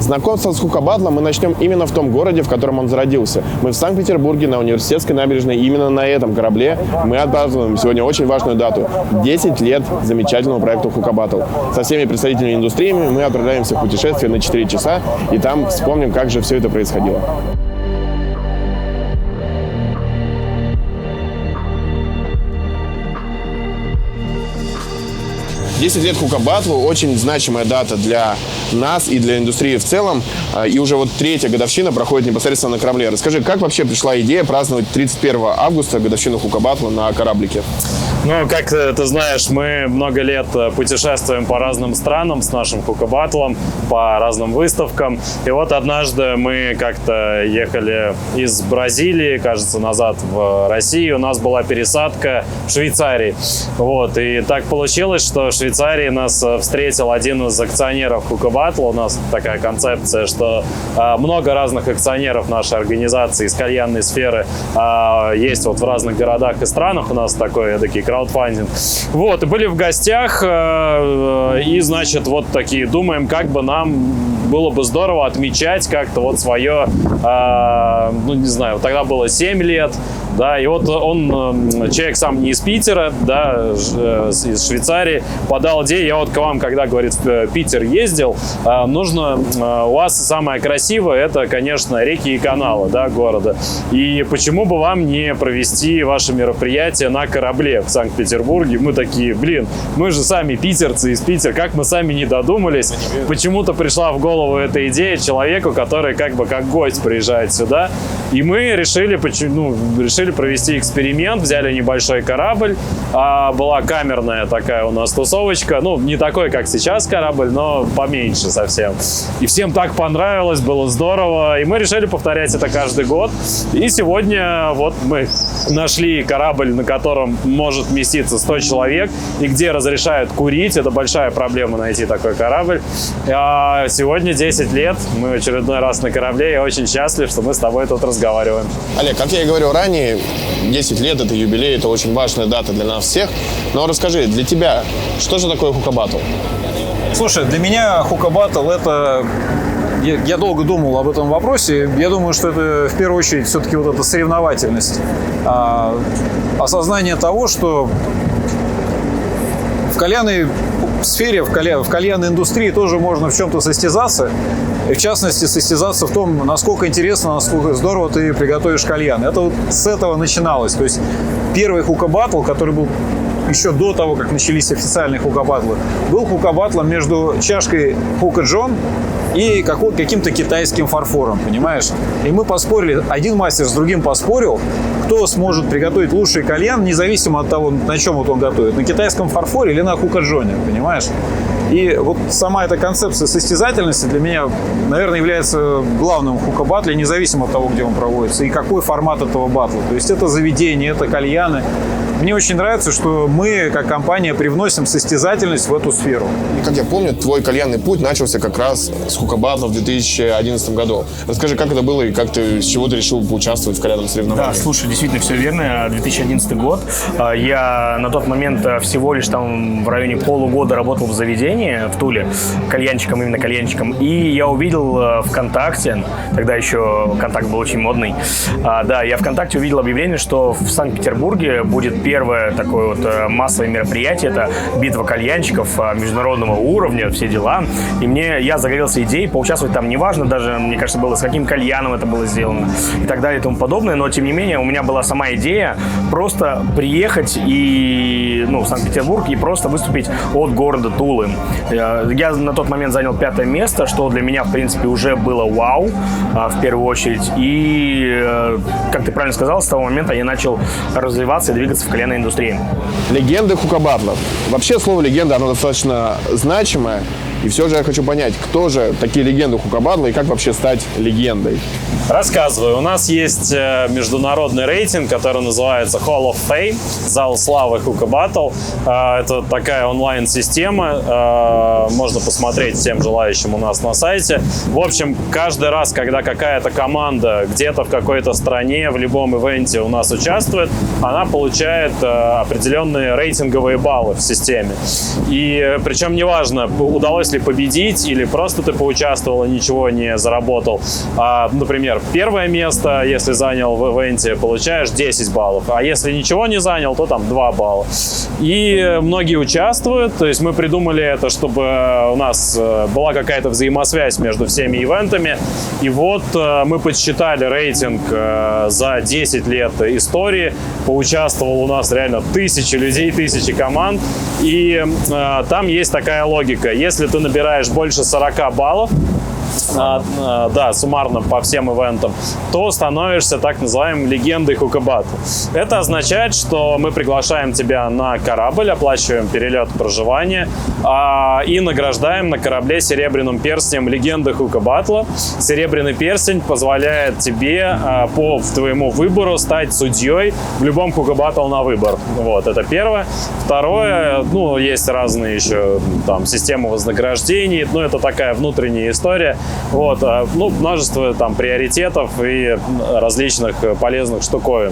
Знакомство с Хука-баттлом мы начнем именно в том городе, в котором он зародился. Мы в Санкт-Петербурге на Университетской набережной. Именно на этом корабле мы отпразднуем сегодня очень важную дату. 10 лет замечательному проекту Хука-баттл. Со всеми представителями индустрии мы отправляемся в путешествие на 4 часа, и там вспомним, как же все это происходило. 10 лет Хука-баттлу – очень значимая дата для нас и для индустрии в целом. И уже вот 3-я годовщина проходит непосредственно на корабле. Расскажи, как вообще пришла идея праздновать 31 августа годовщину Хука-баттла на кораблике? Ну, как ты знаешь, мы много лет путешествуем по разным странам с нашим Хука-баттлом, по разным выставкам. И вот однажды мы как-то ехали из Бразилии, кажется, назад в Россию. У нас была пересадка в Швейцарии. Вот. И так получилось, что в Швейцарии нас встретил один из акционеров Хука-баттла. У нас такая концепция, что много разных акционеров нашей организации из кальянной сферы есть вот в разных городах и странах. У нас такой краудфандинг. Вот, и были в гостях, и, значит, вот такие, думаем, как бы нам было бы здорово отмечать как-то вот свое, ну, не знаю, тогда было 7 лет, да, и вот он, человек сам не из Питера, да, из Швейцарии, подал идею, я вот к вам, когда, говорит, в Питер ездил, нужно, у вас самое красивое, это, конечно, реки и каналы, да, города, и почему бы вам не провести ваше мероприятие на корабле в Санкт-Петербурге? Мы такие, блин, мы же сами питерцы из Питера, как мы сами не додумались, почему-то пришла в голову эта идея человеку, который как бы как гость приезжает сюда, и мы решили провести эксперимент, взяли небольшой корабль, была камерная такая у нас тусовочка, ну, не такой, как сейчас корабль, но поменьше совсем. И всем так понравилось, было здорово, и мы решили повторять это каждый год. И сегодня вот мы нашли корабль, на котором может вместиться 100 человек, и где разрешают курить. Это большая проблема найти такой корабль. А сегодня 10 лет, мы в очередной раз на корабле, я очень счастлив, что мы с тобой тут разговариваем. Олег, как я и говорил ранее, 10 лет – это юбилей, это очень важная дата для нас всех. Но расскажи, для тебя, что же такое Хука-баттл? Слушай, для меня Хука-баттл – это… Я долго думал об этом вопросе. Я думаю, что это в первую очередь все-таки вот эта соревновательность. Осознание того, что в кальянной сфере, в кальянной индустрии тоже можно в чем-то состязаться. И в частности, состязаться в том, насколько интересно, насколько здорово ты приготовишь кальян. Это вот с этого начиналось. То есть первый Хука-баттл, который был еще до того, как начались официальные Хука-баттлы, был Хука-баттлом между чашкой Хука-Джон и каким-то китайским фарфором, понимаешь? И мы поспорили, один мастер с другим поспорил, кто сможет приготовить лучший кальян, независимо от того, на чем вот он готовит, на китайском фарфоре или на Хука-Джоне, понимаешь? И вот сама эта концепция состязательности для меня, наверное, является главным в Хука-баттле, независимо от того, где он проводится и какой формат этого батла. То есть это заведение, это кальяны. Мне очень нравится, что мы, как компания, привносим состязательность в эту сферу. Как я помню, твой кальянный путь начался как раз с Хука-баттла в 2011 году. Расскажи, как это было и с чего ты решил поучаствовать в кальянном соревновании? Да, слушай, действительно, все верно. 2011 год. Я на тот момент всего лишь там в районе полугода работал в заведении в Туле, кальянчиком, именно кальянчиком. И я увидел ВКонтакте, тогда еще контакт был очень модный, да, я ВКонтакте увидел объявление, что в Санкт-Петербурге будет первое такое вот массовое мероприятие, это битва кальянчиков международного уровня, все дела. И я загорелся идеей поучаствовать там, неважно даже, мне кажется, было с каким кальяном это было сделано и так далее и тому подобное, но тем не менее у меня была сама идея просто приехать в Санкт-Петербург и просто выступить от города Тулы. Я на тот момент занял 5-е место, что для меня, в принципе, уже было вау, в первую очередь. И, как ты правильно сказал, с того момента я начал развиваться и двигаться в кальянной индустрии. Легенды Хука-баттлов. Вообще слово «легенда» оно достаточно значимое. И все же я хочу понять, кто же такие легенды Хука-баттла и как вообще стать легендой? Рассказываю. У нас есть международный рейтинг, который называется Hall of Fame, зал славы Хука-баттл. Это такая онлайн-система. Можно посмотреть всем желающим у нас на сайте. В общем, каждый раз, когда какая-то команда где-то в какой-то стране, в любом ивенте у нас участвует, она получает определенные рейтинговые баллы в системе. И причем неважно, удалось если победить или просто ты поучаствовал и ничего не заработал. Например, первое место, если занял в ивенте, получаешь 10 баллов, а если ничего не занял, то там 2 балла. И многие участвуют, то есть мы придумали это, чтобы у нас была какая-то взаимосвязь между всеми ивентами. И вот мы подсчитали рейтинг за 10 лет истории. Поучаствовал у нас реально 1000 людей, 1000 команд. И там есть такая логика. Если ты набираешь больше 40 баллов, да, суммарно по всем ивентам, то становишься так называемой легендой Хукабатл. Это означает, что мы приглашаем тебя на корабль, оплачиваем перелет, проживание и награждаем на корабле серебряным перстнем легенды Хукабатла. Серебряный перстень позволяет тебе по твоему выбору стать судьей в любом Хукабатл на выбор. Вот, это первое. Второе, ну, есть разные еще там системы вознаграждений, но это такая внутренняя история. Вот, ну, множество там приоритетов и различных полезных штуковин.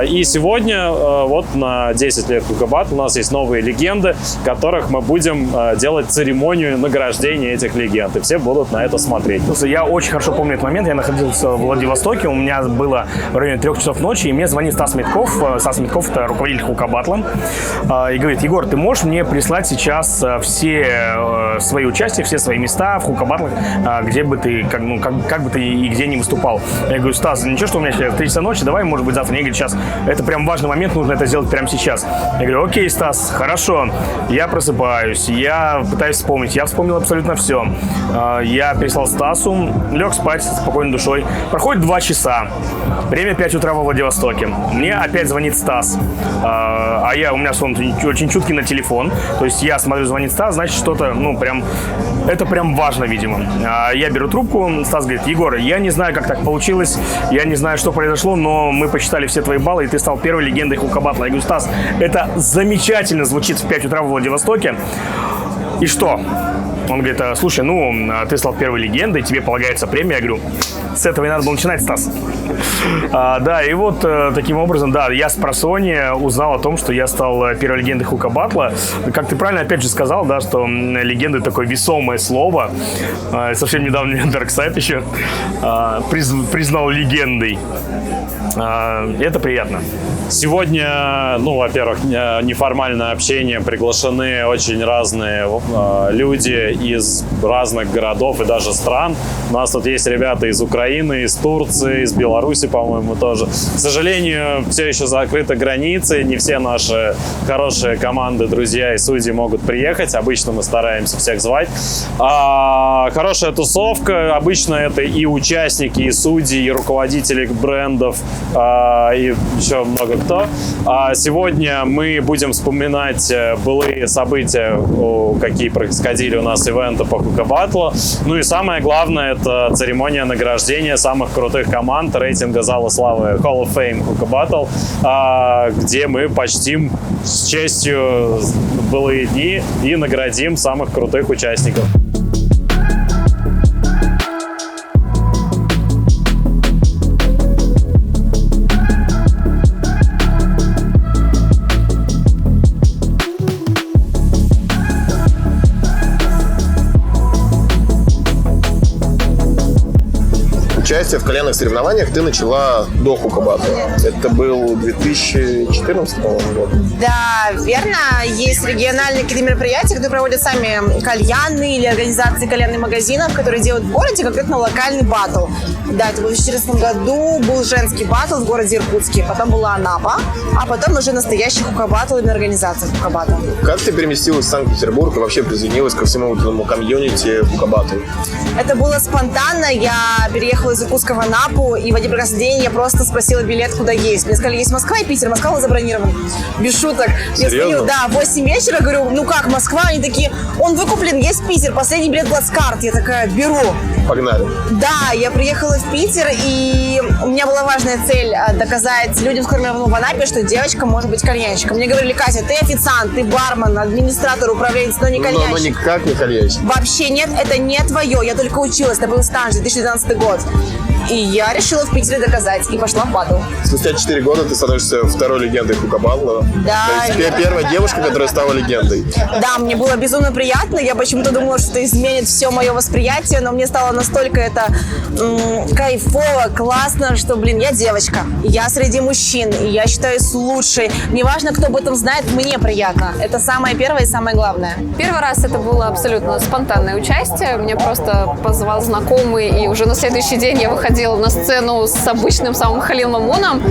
И сегодня, вот на 10 лет Хукабатл, у нас есть новые легенды, которых мы будем делать церемонию награждения этих легенд. И все будут на это смотреть. Я очень хорошо помню этот момент. Я находился в Владивостоке. У меня было в районе 3 часов ночи, и мне звонит Стас Митков. Стас Митков — это руководитель Хукабатла. И говорит: Егор, ты можешь мне прислать сейчас все свои участия, все свои места в Хукабатлах, где бы ты, как бы ты и где не выступал. Я говорю: Стас, ничего, что у меня сейчас 3 часа ночи, давай, может быть, завтра. Мне говорит: сейчас, это прям важный момент, нужно это сделать прямо сейчас. Я говорю: окей, Стас, хорошо. Я просыпаюсь, я пытаюсь вспомнить, я вспомнил абсолютно все. Я переслал Стасу, лег спать с спокойной душой. Проходит 2 часа, время 5 утра во Владивостоке. Мне опять звонит Стас, у меня сон очень чуткий на телефон, то есть я смотрю, звонит Стас, значит, что-то, ну, прям, это прям важно, видимо. Я беру трубку, Стас говорит: Егор, я не знаю, как так получилось, я не знаю, что произошло, но мы посчитали все твои баллы, и ты стал первой легендой Хукабатла. Я говорю: Стас, это замечательно звучит в 5 утра во Владивостоке. И что? Он говорит: слушай, ну, ты стал первой легендой, тебе полагается премия. Я говорю: с этого и надо было начинать, Стас. Да, и вот таким образом, да, я с просонья узнал о том, что я стал первой легендой Хукабатла. Как ты правильно опять же сказал, да, что легенда — такое весомое слово. Совсем недавно меня Дарксайд еще признал легендой. Это приятно. Сегодня, ну, во-первых, неформальное общение, приглашены очень разные люди из разных городов и даже стран. У нас тут есть ребята из Украины, из Турции, из Беларуси, по-моему, тоже. К сожалению, все еще закрыты границы, не все наши хорошие команды, друзья и судьи могут приехать. Обычно мы стараемся всех звать. Хорошая тусовка. Обычно это и участники, и судьи, и руководители брендов, и еще много кто. Сегодня мы будем вспоминать былые события, какие происходили у нас ивенты по Хукабатлу. Ну и самое главное — это церемония награждения самых крутых команд рейтинга Зала Славы Hall of Fame Хукабатл, где мы почтим с честью былые дни и наградим самых крутых участников. Участие в коленных соревнованиях ты начала до Хукабатла. Это был 2014, по-моему, год. Да, верно. Есть региональные какие-то мероприятия, которые проводят сами кальянные или организации кальянных магазинов, которые делают в городе конкретно локальный батл. Да, это было в 2014 году, был женский батл в городе Иркутске, потом была Анапа, а потом уже настоящий Хукабатл и организация Хукабатл. Как ты переместилась в Санкт-Петербург и вообще присоединилась ко всему этому комьюнити Хукабатл? Это было спонтанно. Я переехала из Иркутска в Анапу, и в один прекрасный день я просто спросила билет, куда есть. Мне сказали: есть Москва и Питер. Москва была забронирована. Без шуток. Я звоню, да, в 8 вечера, говорю: ну как, Москва? Они такие: он выкуплен, есть Питер, последний билет плацкарт. Я такая: беру. Погнали. Да, я приехала в Питер, и у меня была важная цель доказать людям, с которыми я была в Анапе, что девочка может быть кальянщиком. Мне говорили: Катя, ты официант, ты бармен, администратор, управленец, но не кальянщик. Но никак не кальянщик. Вообще нет, это не твое. Я только училась, это был стаж, 2012 год. И я решила в Питере доказать, и пошла в батл. Спустя 4 года ты становишься второй легендой хукабатла. Да. То есть первая девушка, которая стала легендой. Да, мне было безумно приятно. Я почему-то думала, что это изменит все мое восприятие, но мне стало настолько это кайфово, классно, что, я девочка. Я среди мужчин, и я считаюсь лучшей. Неважно, кто об этом знает, мне приятно. Это самое первое и самое главное. Первый раз это было абсолютно спонтанное участие. Мне просто позвал знакомый, и уже на следующий день я выходила на сцену с обычным самым Халил Мамуном.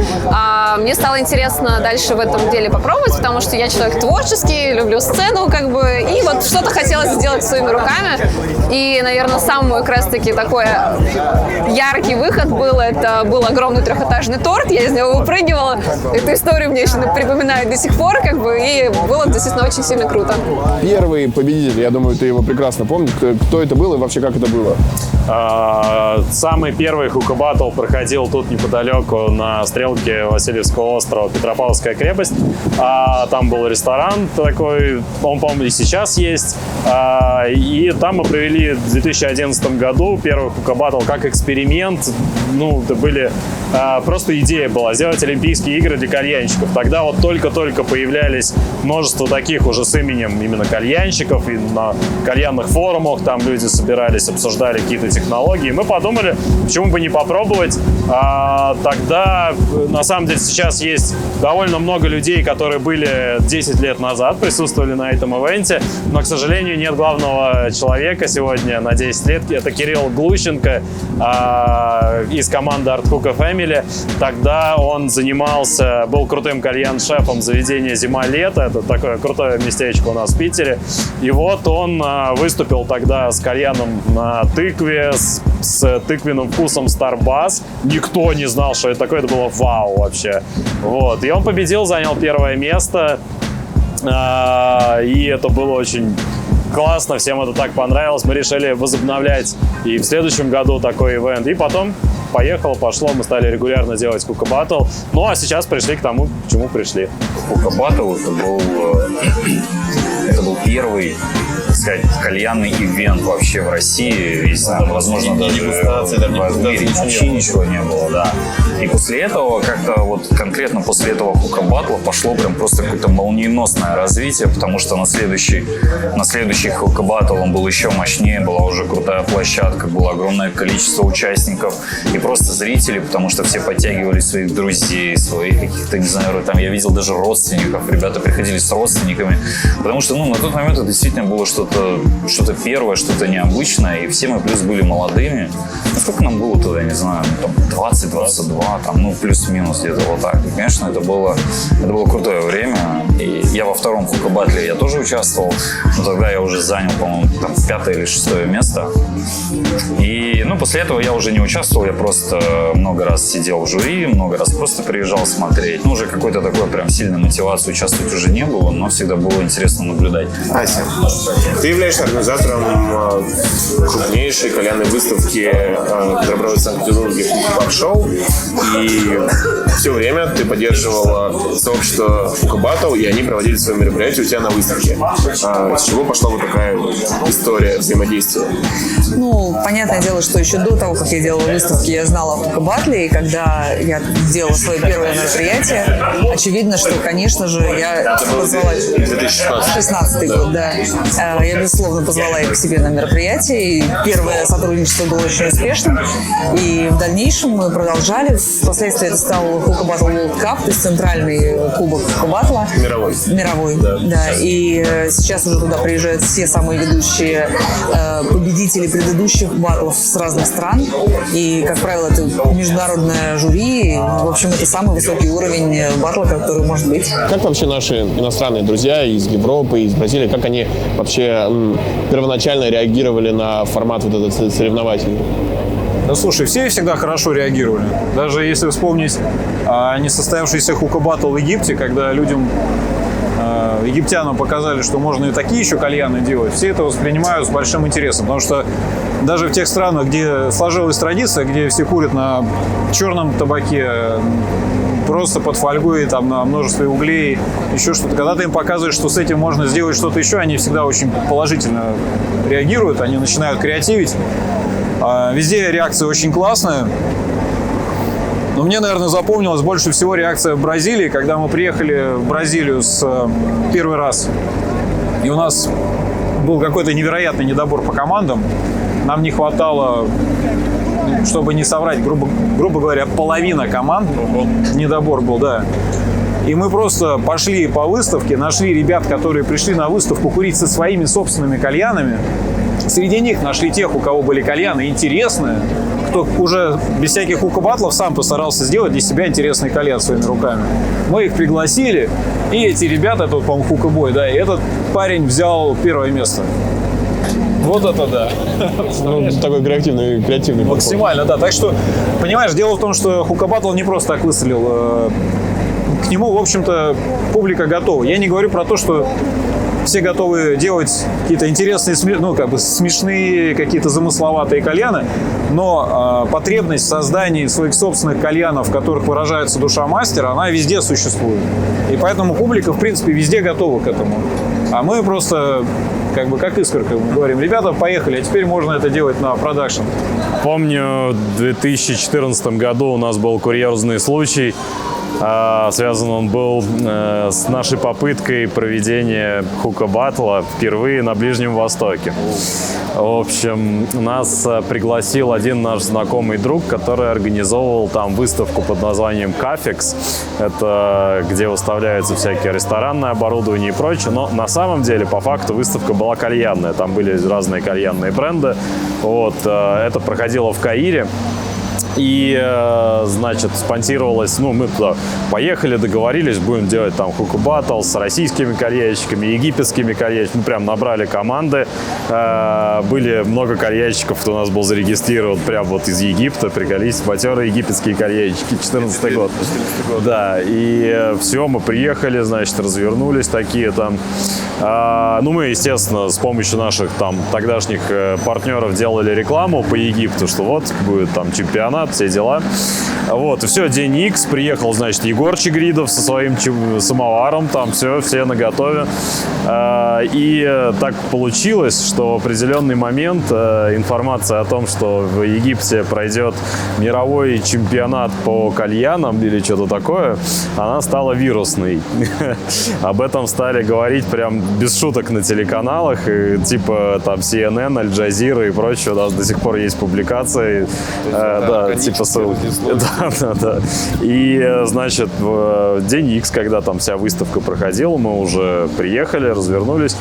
Мне стало интересно дальше в этом деле попробовать, потому что я человек творческий, люблю сцену, и вот что-то хотелось сделать своими руками. И, наверное, самый как раз-таки такой яркий выход был, это был огромный трехэтажный торт, я из него выпрыгивала. Эту историю мне еще припоминают до сих пор, и было действительно очень сильно круто. Первый победитель, я думаю, ты его прекрасно помнишь. Кто это был и вообще как это было? Самый первый хукабатл проходил тут неподалеку на стрелке Васильевского острова, Петропавловская крепость. Там был ресторан такой, он, по-моему, и сейчас есть. И там мы провели в 2011 году первый хукабатл как эксперимент. Это были... Просто идея была сделать Олимпийские игры для кальянщиков. Тогда вот только-только появлялись множество таких уже с именем именно кальянщиков. И на кальянных форумах там люди собирались, обсуждали какие-то технологии. Мы подумали, почему бы не попробовать. Тогда, на самом деле, сейчас есть довольно много людей, которые были 10 лет назад, присутствовали на этом ивенте. Но, к сожалению, нет главного человека сегодня на 10 лет. Это Кирилл Глущенко из команды Art Hookah Family. Тогда он был крутым кальян-шефом заведения «Зима-лето». Это такое крутое местечко у нас в Питере. И вот он выступил тогда с кальяном на тыкве, с тыквенным вкусом Starbass. Никто не знал, что это такое. Это было вау вообще. И он победил, занял первое место. И это было очень классно, всем это так понравилось. Мы решили возобновлять и в следующем году такой ивент. И потом пошло, мы стали регулярно делать хукабатл. А сейчас пришли к тому, к чему пришли. Хукабатл это был первый, так сказать, кальянный ивент вообще в России. Возможно, даже в мире вообще ничего не было, да. И после этого, конкретно после этого хукабатла пошло прям просто какое-то молниеносное развитие, потому что на следующий хукабатл он был еще мощнее, была уже крутая площадка, было огромное количество участников и просто зрителей, потому что все подтягивали своих друзей, своих каких-то, не знаю, я видел даже родственников, ребята приходили с родственниками, потому что, на тот момент это действительно было что-то первое, что-то необычное, и все мы плюс были молодыми. Сколько нам было тогда, не знаю, 20-22, плюс-минус где-то вот так. И, конечно, это было крутое время. И я во втором хукабатле я тоже участвовал, но тогда я уже занял, по-моему, 5-е или 6-е место. И, после этого я уже не участвовал, я просто много раз сидел в жюри, много раз просто приезжал смотреть. Уже какой-то такой прям сильной мотивации участвовать уже не было, но всегда было интересно наблюдать. Ася, ты являешься организатором крупнейшей кальянной выставки, которая проводится в Санкт-Петербурге, Хукабат-шоу. И все время ты поддерживала сообщество Хукабатл, и они проводили свои мероприятия у тебя на выставке. С чего пошла вот такая история взаимодействия? Понятное дело, что еще до того, как я делала выставки, я знала о Хукабатле, и когда я делала свое первое мероприятие, очевидно, что, конечно же, я позвала... 2016 год, да. Я, безусловно, позвала их к себе на мероприятие, и первое сотрудничество было очень успешным, и в дальнейшем мы продолжали. Впоследствии это стал Хукабатл World Cup, то есть центральный кубок Хукабатла. Мировой, да. И сейчас уже туда приезжают все самые ведущие победители предыдущих батлов с разных стран. И, как правило, это международное жюри. В общем, это самый высокий уровень батла, который может быть. Как вообще наши иностранные друзья из Европы, из Бразилии, как они вообще первоначально реагировали на формат вот этот соревновательный? Да слушай, все всегда хорошо реагировали. Даже если вспомнить несостоявшийся хукабатл в Египте, когда египтянам показали, что можно и такие еще кальяны делать, все это воспринимают с большим интересом. Потому что даже в тех странах, где сложилась традиция, где все курят на черном табаке, просто под фольгой, на множестве углей, еще что-то. Когда ты им показываешь, что с этим можно сделать что-то еще, они всегда очень положительно реагируют, они начинают креативить. Везде реакция очень классная. Но мне, наверное, запомнилась больше всего реакция в Бразилии, когда мы приехали в Бразилию первый раз. И у нас был какой-то невероятный недобор по командам. Нам не хватало, чтобы не соврать, грубо говоря, половина команд. Недобор был, да. И мы просто пошли по выставке, нашли ребят, которые пришли на выставку курить со своими собственными кальянами. Среди них нашли тех, у кого были кальяны интересные, кто уже без всяких хука-баттлов сам постарался сделать для себя интересный кальян своими руками. Мы их пригласили, и эти ребята, тут, по-моему, хука-бой, да, и этот парень взял первое место. Вот это да. Ну, такой креативный подход. Максимально, да. Так что, понимаешь, дело в том, что хука-баттл не просто так выстрелил. К нему, в общем-то, публика готова. Я не говорю про то, что все готовы делать какие-то интересные, ну, как бы смешные, какие-то замысловатые кальяны, но потребность в создании своих собственных кальянов, в которых выражается душа мастера, она везде существует. И поэтому публика, в принципе, везде готова к этому. А мы просто, как искорка, говорим: ребята, поехали, а теперь можно это делать на продакшн. Помню, в 2014 году у нас был курьезный случай. Связан он был с нашей попыткой проведения хука-баттла впервые на Ближнем Востоке. В общем, нас пригласил один наш знакомый друг, который организовывал там выставку под названием Cafex. Это где выставляются всякие ресторанное оборудование и прочее. Но на самом деле, по факту, выставка была кальянная. Там были разные кальянные бренды. Вот, это проходило в Каире. И, значит, спонсировалось, ну, мы туда поехали, договорились, будем делать там хука-баттл с российскими кальянщиками, египетскими кальянщиками. Мы прям набрали команды, были много кальянщиков, кто у нас был зарегистрирован прям вот из Египта, приколись, матерые египетские кальянщики, 14 год. Да, и все, мы приехали, значит, развернулись такие там. Ну, мы, естественно, с помощью наших там тогдашних партнеров делали рекламу по Египту, что вот будет там чемпионат, все дела. Вот, и все, день X, приехал, значит, Егор Чигридов со своим самоваром, там все наготове. И так получилось, что в определенный момент информация о том, что в Египте пройдет мировой чемпионат по кальянам или что-то такое, она стала вирусной. Об этом стали говорить прям без шуток на телеканалах, и, типа там CNN, Аль Джазира и прочее, даже до сих пор есть публикации. Да, типа ссылки. Да. И, значит, в день X, когда там вся выставка проходила, мы уже приехали, развернулись.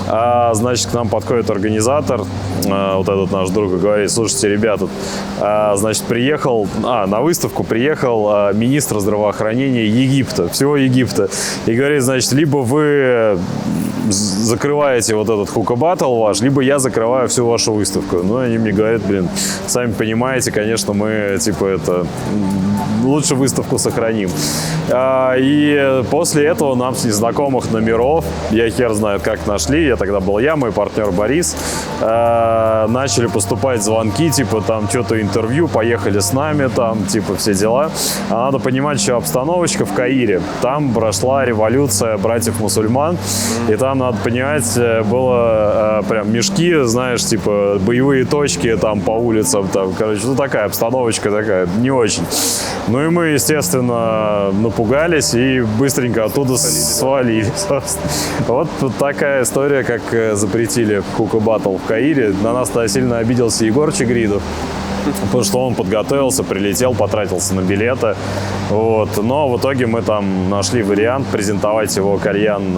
Значит, к нам подходит организатор, вот этот наш друг, и говорит: слушайте, ребята, значит, приехал, на выставку приехал министр здравоохранения Египта, всего Египта. И говорит, значит, либо вы закрываете вот этот хука-баттл ваш, либо я закрываю всю вашу выставку. Ну, они мне говорят: блин, сами понимаете, конечно, мы, типа, это, лучше выставку сохраним. И после этого нам с незнакомых номеров, я хер знает как нашли, тогда был мой партнер Борис, начали поступать звонки, типа, там, что-то интервью, поехали с нами, там, типа, все дела. А надо понимать, что обстановочка в Каире. Там прошла революция братьев-мусульман, и там, надо понимать, было прям мешки, знаешь, типа, боевые точки там по улицам, там, короче, ну, такая обстановочка такая, не очень. Ну, и мы, естественно, напугались и быстренько оттуда свалили. Вот такая история, как запретили хука-баттл в Каире. На нас тогда сильно обиделся Егор Чигридов, потому что он подготовился, прилетел, потратился на билеты. Вот. Но в итоге мы там нашли вариант презентовать его кальян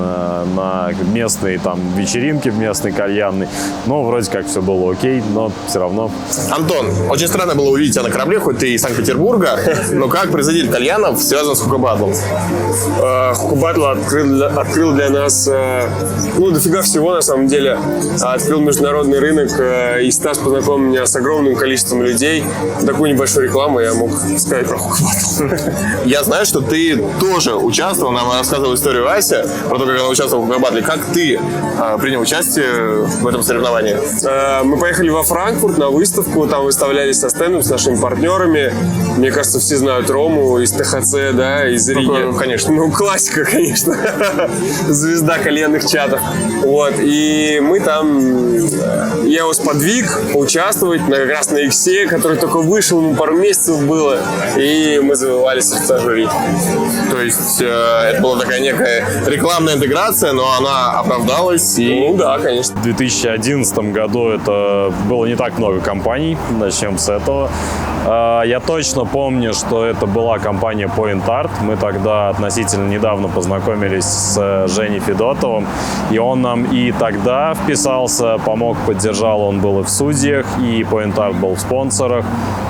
на местной там вечеринке, местной кальянной. Ну, вроде как все было окей, но все равно. Антон, очень странно было увидеть тебя на корабле, хоть ты из Санкт-Петербурга, но как производитель кальянов связан с хука-баттлом? Хука-баттл открыл для нас, дофига всего на самом деле. Открыл международный рынок, и Стас познакомил меня с огромным количеством количеством людей. Такую небольшую рекламу я мог сказать про Hookah. Я знаю, что ты тоже участвовал, нам рассказывал историю Ася, про то, как она участвовала в Hookah Battle. Как ты принял участие в этом соревновании? Мы поехали во Франкфурт на выставку, там выставлялись со стендом с нашими партнерами. Мне кажется, все знают Рому из ТХЦ, да, из Риги. Конечно. Ну, классика, конечно. Звезда кальянных чатов. Вот, и мы там, я его сподвиг поучаствовать как раз на Иксе, который только вышел, ему пару месяцев было, и мы завоевали сердца жюри. То есть это была такая некая рекламная интеграция, но она оправдалась. И... Ну да, конечно. В 2011 году это было не так много компаний, начнем с этого. Я точно помню, что это была компания Point Art. Мы тогда относительно недавно познакомились с Женей Федотовым, и он нам и тогда вписался, помог, поддержал, он был и в судьях, и Point Art был в спонсорах.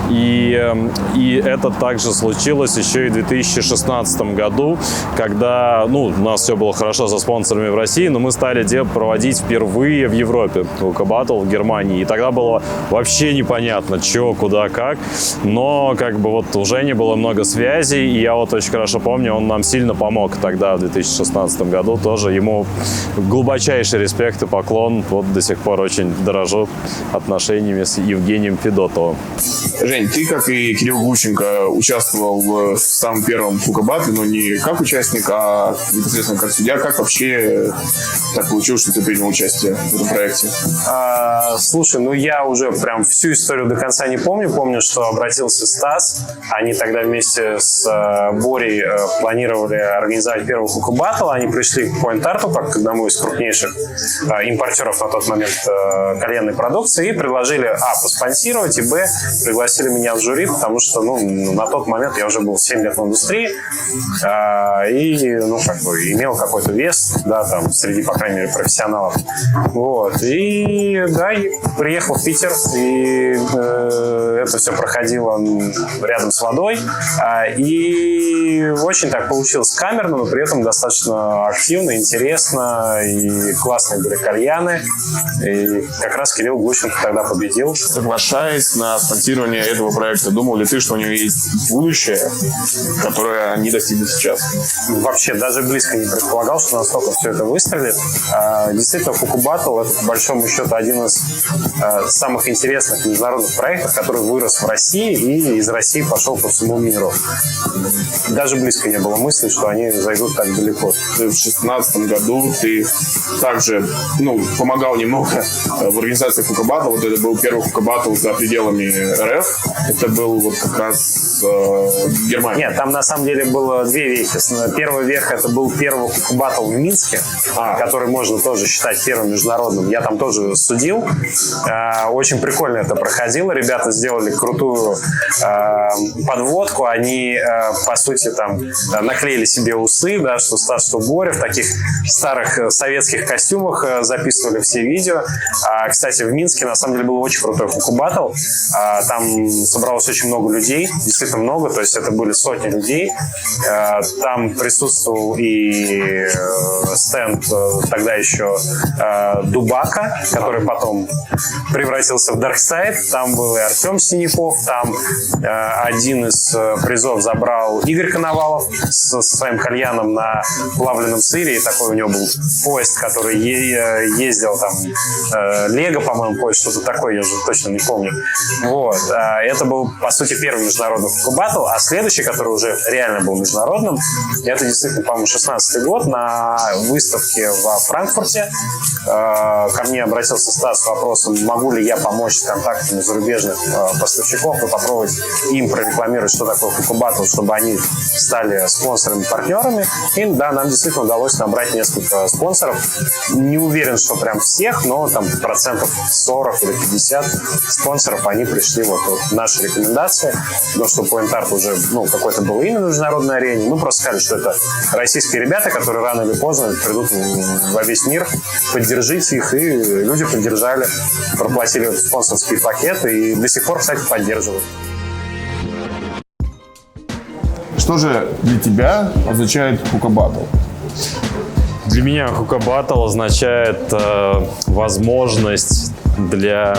И это также случилось еще и в 2016 году, когда у нас все было хорошо со спонсорами в России, но мы стали проводить впервые в Европе Hookah Battle в Германии. И тогда было вообще непонятно, что, куда, как. Но у Жени было много связей, и я очень хорошо помню, он нам сильно помог тогда, в 2016 году. Тоже ему глубочайший респект и поклон. До сих пор очень дорожу отношениями с Евгением Федотовым. Жень, ты, как и Кирилл Глущенко, участвовал в самом первом Hookah Battle, но не как участник, а непосредственно как судья. Как вообще так получилось, что ты принял участие в этом проекте? Слушай, я уже прям всю историю до конца не помню. Помню, что обратился Стас. Они тогда вместе с Борей планировали организовать первый Hookah Battle. Они пришли к Point Art, как к одному из крупнейших импортеров на тот момент кальянной продукции, и предложили поспонсировать, и пригласили меня в жюри, потому что на тот момент я уже был 7 лет в индустрии и имел какой-то вес, да, там, среди, по крайней мере, профессионалов. Вот. И приехал в Питер, и это все проходило рядом с водой. И очень так получилось камерно, но при этом достаточно активно, интересно, и классные были кальяны. И как раз Кирилл Глущенко тогда победил. Соглашаясь на спонсирование этого проекта, думал ли ты, что у него есть будущее, которое они достигли сейчас? Вообще даже близко не предполагал, что настолько все это выстрелит. Действительно, Hookah Battle — это, по большому счету, один из самых интересных международных проектов, который вырос в России и из России пошел по всему миру. Даже близко не было мысли, что они зайдут так далеко. В 2016 году ты также помогал немного в организации Hookah Battle. Вот это был первый Hookah Battle за пределами РФ. Это был как раз Германия. Нет, там на самом деле было две вехи. Первый вех — это был первый Hookah Battle в Минске, который можно тоже считать первым международным. Я там тоже судил. Очень прикольно это проходило. Ребята сделали крутую подводку. Они, по сути, там наклеили себе усы, да, что Стас, что Боря, в таких старых советских костюмах записывали все видео. Кстати, в Минске на самом деле был очень крутой Hookah Battle. Там собралось очень много людей, действительно много, то есть это были сотни людей. Там присутствовал и стенд тогда еще Дубака, который потом превратился в Darkside. Там был и Артем Синяков, там один из призов забрал Игорь Коновалов со своим кальяном на плавленном сыре. И такой у него был поезд, который ездил там, Лего, по-моему, поезд, что-то такое, я уже точно не помню. Вот. Это был, по сути, первый международный Hookah Battle, а следующий, который уже реально был международным, это действительно, по-моему, 16-й год на выставке во Франкфурте. Ко мне обратился Стас с вопросом, могу ли я помочь с контактами зарубежных поставщиков и попробовать им прорекламировать, что такое Hookah Battle, чтобы они стали спонсорами, партнерами. И да, нам действительно удалось набрать несколько спонсоров. Не уверен, что прям всех, но там процентов 40 или 50 спонсоров, они пришли вот в наши рекомендации. Потому что Point Art уже какой-то был имя на международной арене. Мы просто сказали, что это российские ребята, которые рано или поздно придут во весь мир. Поддержите их, и люди поддержали, проплатили спонсорские пакеты и до сих пор, кстати, поддерживают. Что же для тебя означает Hookah Battle? Для меня Hookah Battle означает возможность для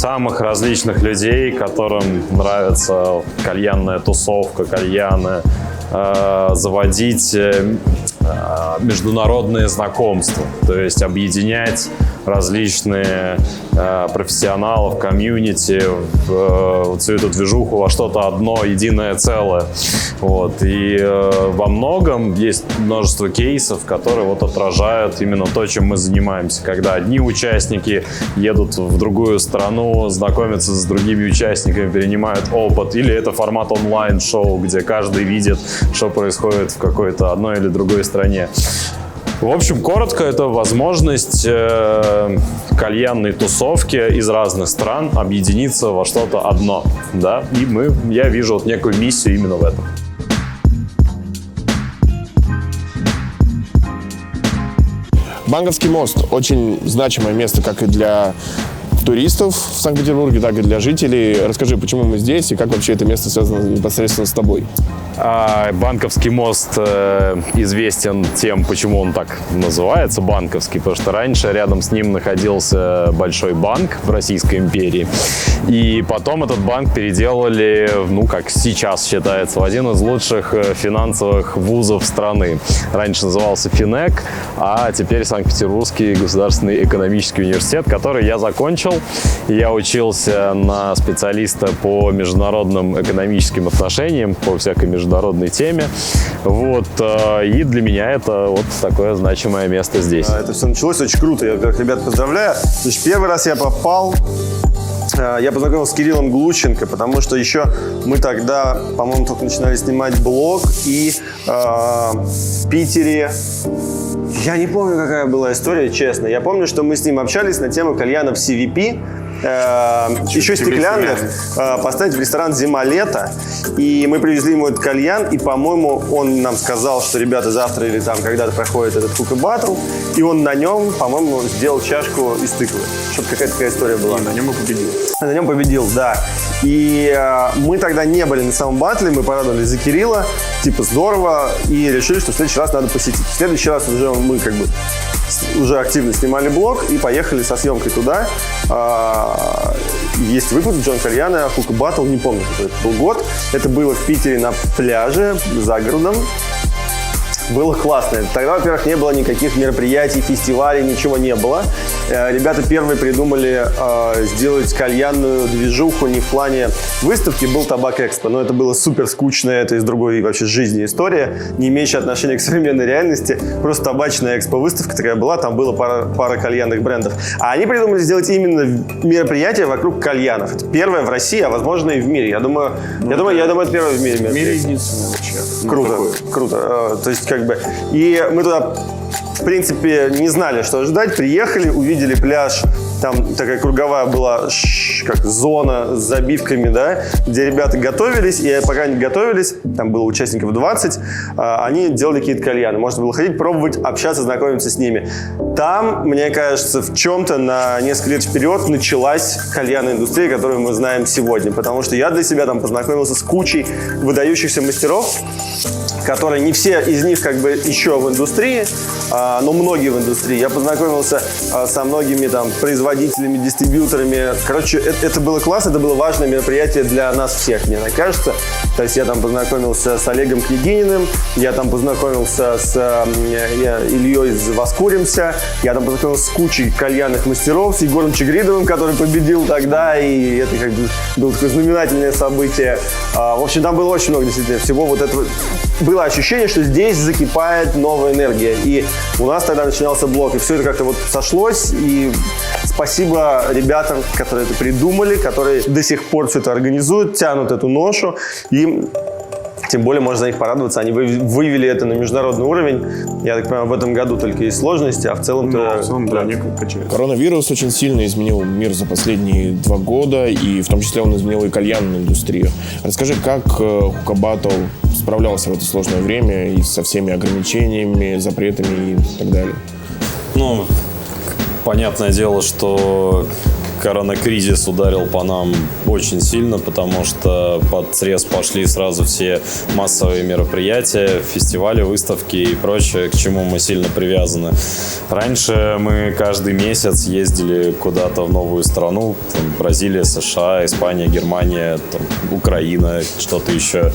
самых различных людей, которым нравится кальянная тусовка, кальяны, заводить международные знакомства, то есть объединять различные профессионалов, комьюнити, всю эту движуху во что-то одно, единое целое. Вот. И во многом есть множество кейсов, которые вот отражают именно то, чем мы занимаемся. Когда одни участники едут в другую страну, знакомятся с другими участниками, перенимают опыт, или это формат онлайн-шоу, где каждый видит, что происходит в какой-то одной или другой стране. В общем, коротко, это возможность кальянной тусовки из разных стран объединиться во что-то одно, да, и я вижу вот некую миссию именно в этом. Банковский мост – очень значимое место как и для туристов в Санкт-Петербурге, так и для жителей. Расскажи, почему мы здесь и как вообще это место связано непосредственно с тобой? Банковский мост известен тем, почему он так называется, банковский, потому что раньше рядом с ним находился большой банк в Российской империи, и потом этот банк переделали, как сейчас считается, в один из лучших финансовых вузов страны. Раньше назывался Финэк, а теперь Санкт-Петербургский государственный экономический университет, который я закончил. Я учился на специалиста по международным экономическим отношениям, по всякой международной теме. Вот. И для меня это вот такое значимое место здесь. Это все началось очень круто. Я, во-первых, ребят, поздравляю. Значит, первый раз я попал, я познакомился с Кириллом Глущенко, потому что еще мы тогда, по-моему, только начинали снимать блог, и в Питере, я не помню, какая была история, честно. Я помню, что мы с ним общались на тему кальянов CVP, еще стеклянных, поставить в ресторан «Зима-лето». И мы привезли ему этот кальян, и, по-моему, он нам сказал, что, ребята, завтра или там когда-то проходит этот хука-баттл, и он на нем, по-моему, сделал чашку из тыквы. Чтобы какая-то такая история была. И на нем и победил. На нем победил, да. И мы тогда не были на самом баттле, мы порадовались за Кирилла, типа здорово, и решили, что в следующий раз надо посетить. В следующий раз уже мы уже активно снимали блог и поехали со съемкой туда. Есть выпуск Джон Кальяна, Хука Баттл, не помню, какой это был год. Это было в Питере на пляже за городом. Было классно. Тогда, во-первых, не было никаких мероприятий, фестивалей, ничего не было. Ребята первые придумали сделать кальянную движуху не в плане выставки, был Табак Экспо, но это было супер скучно, это из другой вообще жизни история, не имеющая отношения к современной реальности. Просто табачная экспо-выставка такая была, там было пара кальянных брендов. А они придумали сделать именно мероприятие вокруг кальянов. Это первое в России, а возможно и в мире. Я думаю, это первое в мире. В мире единственное вообще. Круто. То есть и мы туда, в принципе, не знали, что ожидать. Приехали, увидели пляж. Там такая круговая была зона с забивками, да, где ребята готовились. И пока они готовились, там было участников 20, они делали какие-то кальяны. Можно было ходить, пробовать, общаться, знакомиться с ними. Там, мне кажется, в чем-то на несколько лет вперед началась кальянная индустрия, которую мы знаем сегодня. Потому что я для себя там познакомился с кучей выдающихся мастеров, которые не все из них еще в индустрии, но многие в индустрии. Я познакомился со многими там производителями, дистрибьюторами. Короче, это было классно, это было важное мероприятие для нас всех, мне так кажется. То есть я там познакомился с Олегом Княгининым, я там познакомился с Ильей из «Воскуримся», я там познакомился с кучей кальянных мастеров, с Егором Чигридовым, который победил тогда, и это было такое знаменательное событие. В общем, там было очень много действительно всего вот этого. Было ощущение, что здесь закипает новая энергия. И у нас тогда начинался блог, и все это как-то сошлось. И спасибо ребятам, которые это придумали, которые до сих пор все это организуют, тянут эту ношу. И тем более можно за них порадоваться. Они вывели это на международный уровень. Я так понимаю, в этом году только есть сложности, а в целом-то... Коронавирус очень сильно изменил мир за последние 2 года, и в том числе он изменил и кальянную индустрию. Расскажи, как Хука Баттл справлялся в это сложное время и со всеми ограничениями, запретами и так далее? Понятное дело, что коронакризис ударил по нам очень сильно, потому что под срез пошли сразу все массовые мероприятия, фестивали, выставки и прочее, к чему мы сильно привязаны. Раньше мы каждый месяц ездили куда-то в новую страну, там, Бразилия, США, Испания, Германия, там, Украина, что-то еще.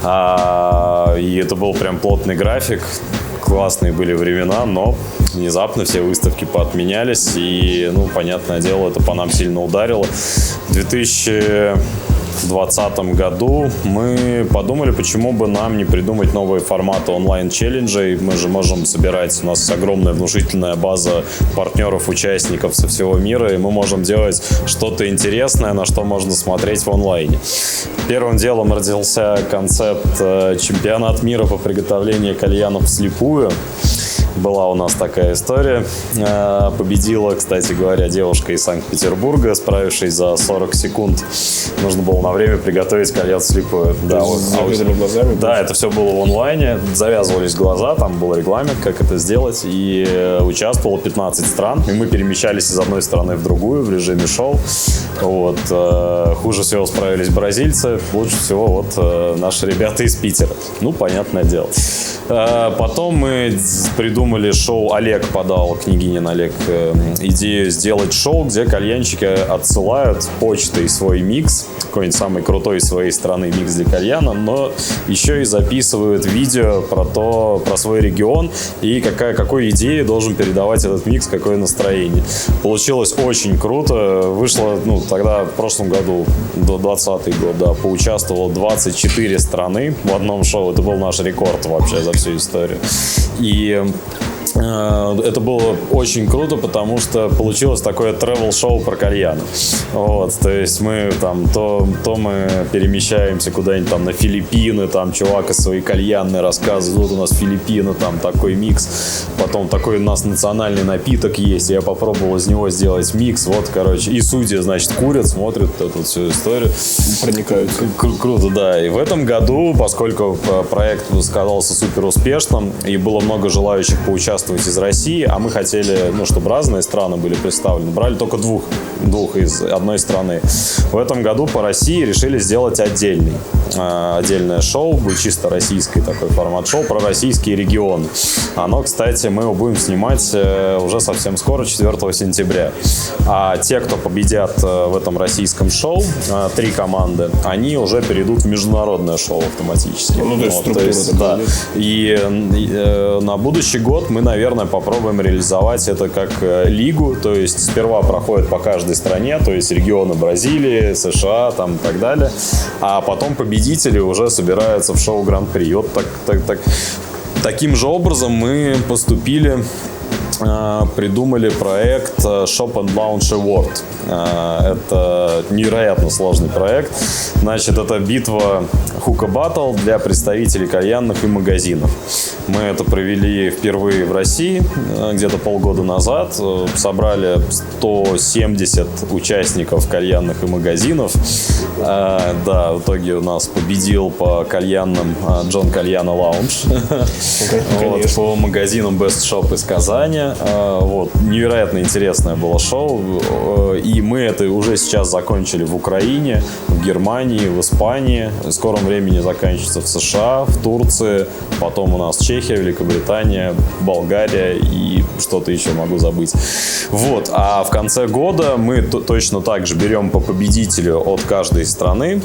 И это был прям плотный график. Классные были времена, но внезапно все выставки поотменялись, и, ну, понятное дело, это по нам сильно ударило. В 2020 году мы подумали, почему бы нам не придумать новые форматы онлайн-челленджей. Мы же можем собирать, у нас огромная внушительная база партнеров, участников со всего мира, и мы можем делать что-то интересное, на что можно смотреть в онлайне. Первым делом родился концепт чемпионат мира по приготовлению кальянов вслепую. Была у нас такая история. Победила, кстати говоря, девушка из Санкт-Петербурга, справившись за 40 секунд. Нужно было на время приготовить кальян вслепую. Да, глазами, да, это все было в онлайне. Завязывались глаза, там был регламент, как это сделать. И участвовало 15 стран. И мы перемещались из одной страны в другую в режиме шоу. Вот. Хуже всего справились бразильцы. Лучше всего вот наши ребята из Питера. Ну, понятное дело. Потом мы придумали шоу, Олег подал, княгинин Олег, идею сделать шоу, где кальянщики отсылают почтой свой микс, какой-нибудь самый крутой из своей страны микс для кальяна, но еще и записывают видео про свой регион и какой идеей должен передавать этот микс, какое настроение. Получилось очень круто. Вышло, ну, тогда в прошлом году, 2020 год, да, поучаствовало 24 страны в одном шоу. Это был наш рекорд вообще за всю историю. И это было очень круто, потому что получилось такое travel-шоу про кальяны. Вот, то есть мы там, то мы перемещаемся куда-нибудь там на Филиппины, там чувак из своей кальянной рассказывает, вот у нас Филиппины, там такой микс, потом такой у нас национальный напиток есть, я попробовал из него сделать микс, вот, короче, и судьи, значит, курят, смотрят эту всю историю. Проникаются. Круто, да. И в этом году, поскольку проект сказался супер успешным, и было много желающих поучаствовать из России, а мы хотели, ну, чтобы разные страны были представлены, брали только двух из одной страны. В этом году по России решили сделать отдельное шоу, будет чисто российский такой формат шоу про российские регионы. Оно, кстати, мы его будем снимать уже совсем скоро, 4 сентября. А те, кто победят в этом российском шоу, 3 команды, они уже перейдут в международное шоу автоматически. Ну, то есть вот, то есть, да. И на будущий год мы, наверное, попробуем реализовать это как лигу, то есть сперва проходит по каждой стране, то есть регионы Бразилии, США, там и так далее, а потом победители уже собираются в шоу Гран-при. Вот таким же образом мы поступили, придумали проект Shop and Lounge Award. Это невероятно сложный проект. Значит, это битва Hookah Battle для представителей кальянных и магазинов. Мы это провели впервые в России, где-то полгода назад. Собрали 170 участников кальянных и магазинов. Да, в итоге у нас победил по кальянным Джон Кальяна Lounge. Вот, по магазинам Best Shop из Казани. Вот, невероятно интересное было шоу. И мы это уже сейчас закончили в Украине, в Германии, в Испании. В скором времени заканчивается в США, в Турции. Потом у нас Чехия, Великобритания, Болгария и что-то еще могу забыть. Вот. А в конце года мы точно так же берем по победителю от каждой страны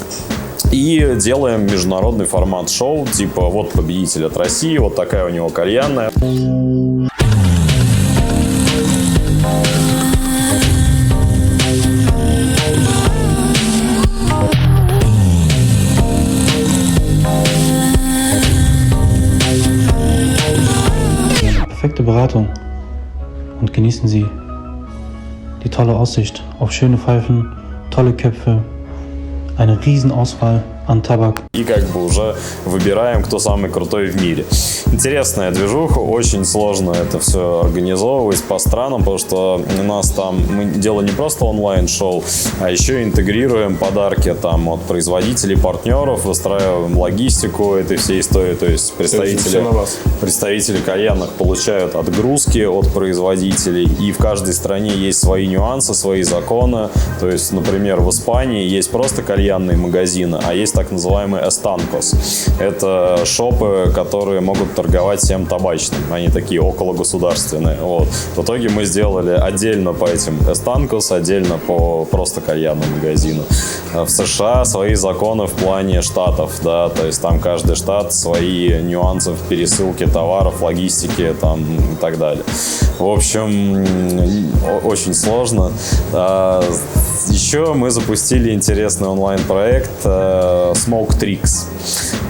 и делаем международный формат шоу. Типа вот победитель от России, вот такая у него кальянная. Perfekte Beratung und genießen Sie die tolle Aussicht auf schöne Pfeifen, tolle Köpfe, eine Riesenauswahl an Tabak. И как бы уже выбираем, кто самый крутой в мире. Интересная движуха, очень сложно это все организовывать по странам, потому что у нас там мы делаем не просто онлайн-шоу, а еще интегрируем подарки там от производителей, партнеров, выстраиваем логистику этой всей истории, то есть представители кальянных получают отгрузки от производителей, и в каждой стране есть свои нюансы, свои законы, то есть, например, в Испании есть просто кальянные магазины, а есть так называемые эстанкос. Это шопы, которые могут торговать всем табачным. Они такие окологосударственные. Вот. В итоге мы сделали отдельно по этим эстанкос, отдельно по просто кальянным магазинам. В США свои законы в плане штатов, да, то есть там каждый штат свои нюансы в пересылке товаров, логистике там и так далее. В общем, очень сложно. Еще мы запустили интересный онлайн-проект Smoke Tricks.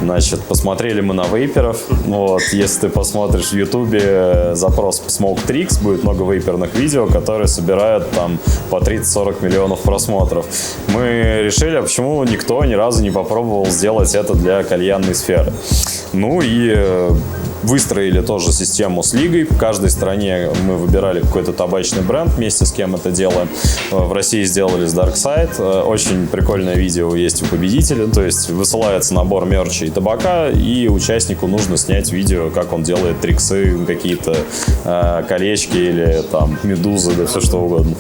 Значит, посмотрели мы на вейперов. Вот, если ты посмотришь в Ютубе запрос Smoke Tricks, будет много вейперных видео, которые собирают там по 30-40 миллионов просмотров. Мы решили, а почему никто ни разу не попробовал сделать это для кальянной сферы. Ну и выстроили тоже систему с лигой. В каждой стране мы выбирали какой-то табачный бренд, вместе с кем это делаем. В России сделали с Dark Side. Очень прикольное видео есть у победителя. То есть высылается набор мерча и табака, и участнику нужно снять видео, как он делает триксы, какие-то колечки или там медузы, да все что угодно.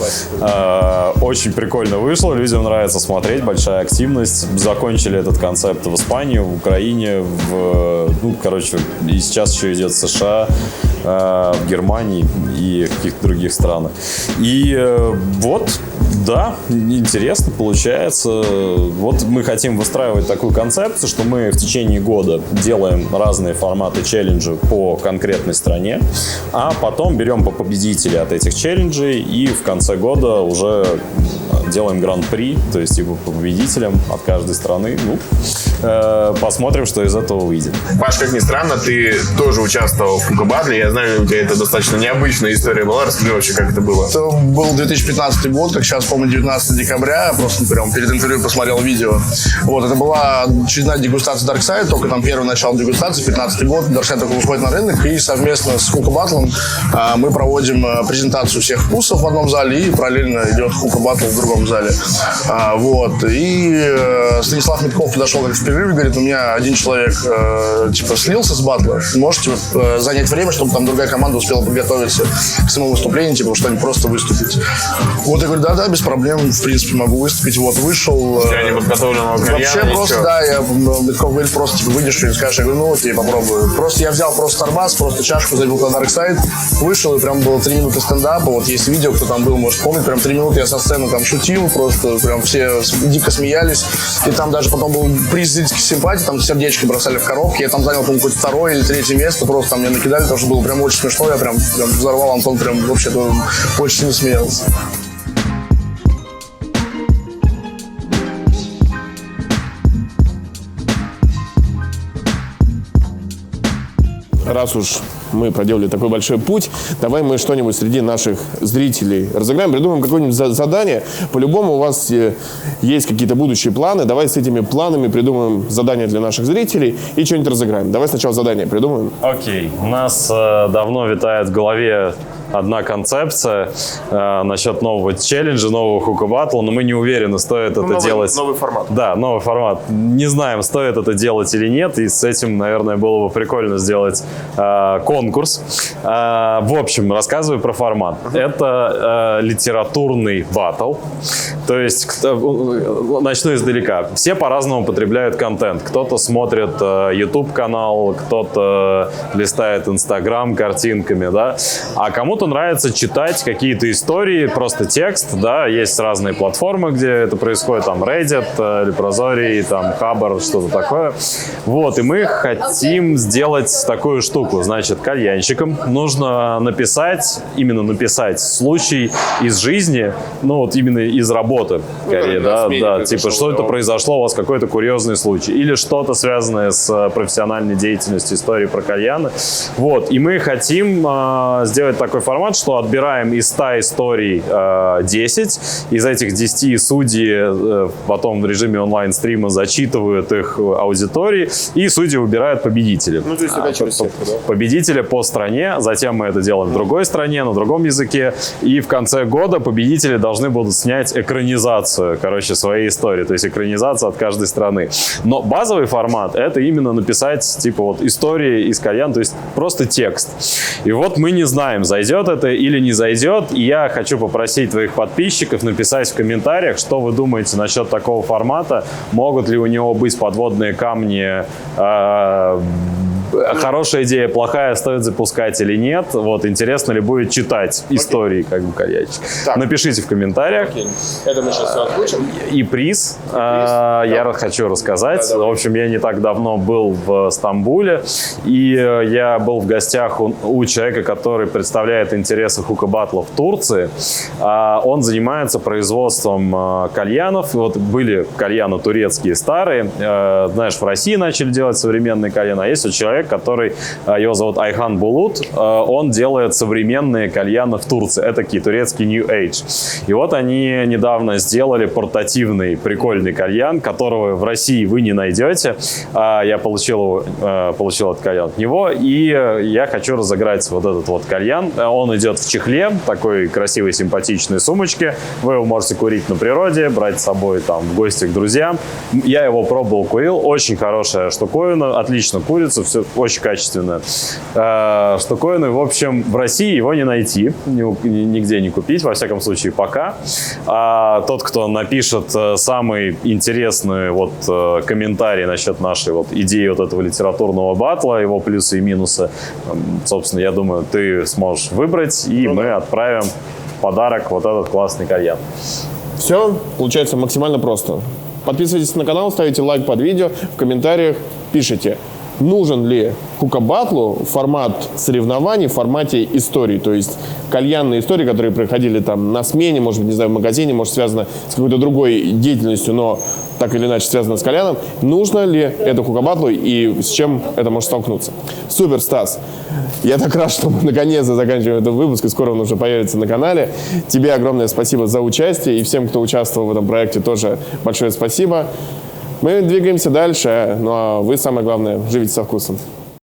Очень прикольно вышло, людям нравится смотреть, большая активность. Закончили этот концепт в Испании, в Украине, и сейчас еще идет в США, в Германии и каких-то других странах. И вот, да, интересно получается. Вот мы хотим выстраивать такую концепцию, что мы в течение года делаем разные форматы челленджей по конкретной стране, а потом берем по победителя от этих челленджей и в конце года уже делаем гран-при, то есть типа по победителям от каждой страны. Посмотрим, что из этого выйдет. Паш, как ни странно, ты тоже участвовал в Кука-батле. Я знаю, у тебя это достаточно необычная история была. Расскажи вообще, как это было. Это был 2015 год, как сейчас помню, 19 декабря. Просто прям перед интервью посмотрел видео. Вот, это была очередная дегустация Dark Side, только там первое начало дегустации, 15 год. Dark Side только выходит на рынок, и совместно с Кука-батлом мы проводим презентацию всех вкусов в одном зале, и параллельно идет Кука-батл в другом зале. Вот. И Станислав Митков подошел как в перерыве, говорит, у меня один человек слился с батла, можете занять время, чтобы там другая команда успела подготовиться к самому выступлению, что не просто выступить. Вот я говорю, да, без проблем, в принципе, могу выступить. Вот, вышел. Я не подготовленного кальяна, вообще просто, да, Митков говорит, просто выйдешь, что-нибудь скажешь, я говорю, ну окей, попробую. Просто я взял просто Starbucks, просто чашку, забил на Dark Side, вышел, и прям было 3 минуты стендапа. Вот есть видео, кто там был, может помнить, прям 3 минуты я со сцены там шутил, просто прям все дико смеялись. И там даже потом был приз зрительских симпатий, там сердечки бросали в коробки. Я там занял, по-моему, какое-то 2-е или 3-е место, просто там мне накидали, потому что было прям очень смешно. Я прям взорвал, Антон прям вообще-то очень сильно смеялся. Раз уж мы проделали такой большой путь, давай мы что-нибудь среди наших зрителей разыграем, придумаем какое-нибудь задание. По-любому у вас есть какие-то будущие планы. Давай с этими планами придумаем задание для наших зрителей и что-нибудь разыграем. Давай сначала задание придумаем. Окей. У нас давно витает в голове одна концепция насчет нового челленджа, нового Кука-батла, но мы не уверены, стоит это делать. Новый формат. Да, новый формат. Не знаем, стоит это делать или нет, и с этим, наверное, было бы прикольно сделать конкурс. В общем, рассказываю про формат. Это литературный баттл. То есть, начну издалека. Все по-разному потребляют контент. Кто-то смотрит YouTube-канал, кто-то листает Instagram картинками, да, а кому-то нравится читать какие-то истории, просто текст, да, есть разные платформы, где это происходит, там Reddit, Leprozorий, там Хабр, что-то такое. Вот, и мы хотим сделать такую штуку, значит, кальянщикам нужно написать случай из жизни, ну вот именно из работы, скорее, да, типа, что это произошло у вас, какой-то курьезный случай, или что-то связанное с профессиональной деятельностью, истории про кальяны. Вот, и мы хотим сделать такой формат, что отбираем из 100 историй 10. Из этих 10 судьи потом в режиме онлайн-стрима зачитывают их аудитории, и судьи выбирают победителей. Ну, то есть это через сетку, да? Победители по стране, затем мы это делаем в другой стране, на другом языке, и в конце года победители должны будут снять экранизацию, своей истории, то есть экранизация от каждой страны. Но базовый формат — это именно написать, типа, вот, истории из кальяна, то есть просто текст. И вот мы не знаем, зайдет это или не зайдет, и я хочу попросить твоих подписчиков написать в комментариях, что вы думаете насчет такого формата, могут ли у него быть подводные камни, хорошая идея, плохая, стоит запускать или нет. Вот, интересно ли будет читать истории, кальянщик. Напишите в комментариях. Окей. Это мы сейчас все отключим. И приз, я хочу рассказать. В общем, я не так давно был в Стамбуле, и я был в гостях у человека, который представляет интересы хукка-батла в Турции. Он занимается производством кальянов. Вот были кальяны турецкие старые. Знаешь, в России начали делать современные кальяны, а есть вот человек, который, его зовут Айхан Булут, он делает современные кальяны в Турции. Это такие турецкий New Age. И вот они недавно сделали портативный прикольный кальян, которого в России вы не найдете. Я получил этот кальян от него, и я хочу разыграть вот этот вот кальян. Он идет в чехле, такой красивой, симпатичной сумочке. Вы его можете курить на природе, брать с собой там в гости к друзьям. Я его пробовал, курил. Очень хорошая штуковина, отлично курится, все очень качественная штуковина. В общем, в России его не найти, нигде не купить, во всяком случае, пока. А тот, кто напишет самый интересный вот комментарий насчет нашей вот идеи вот этого литературного батла, его плюсы и минусы, собственно, я думаю, ты сможешь выбрать, и мы отправим в подарок вот этот классный кальян. Все получается максимально просто. Подписывайтесь на канал, ставите лайк под видео, в комментариях пишите, нужен ли хукка-батлу формат соревнований в формате истории, то есть кальянные истории, которые проходили там на смене, может быть, не знаю, в магазине, может, связано с какой-то другой деятельностью, но так или иначе связано с кальяном. Нужно ли это хукка-батлу и с чем это может столкнуться? Супер, Стас! Я так рад, что мы наконец-то заканчиваем этот выпуск, и скоро он уже появится на канале. Тебе огромное спасибо за участие, и всем, кто участвовал в этом проекте, тоже большое спасибо. Мы двигаемся дальше, ну а вы, самое главное, живите со вкусом.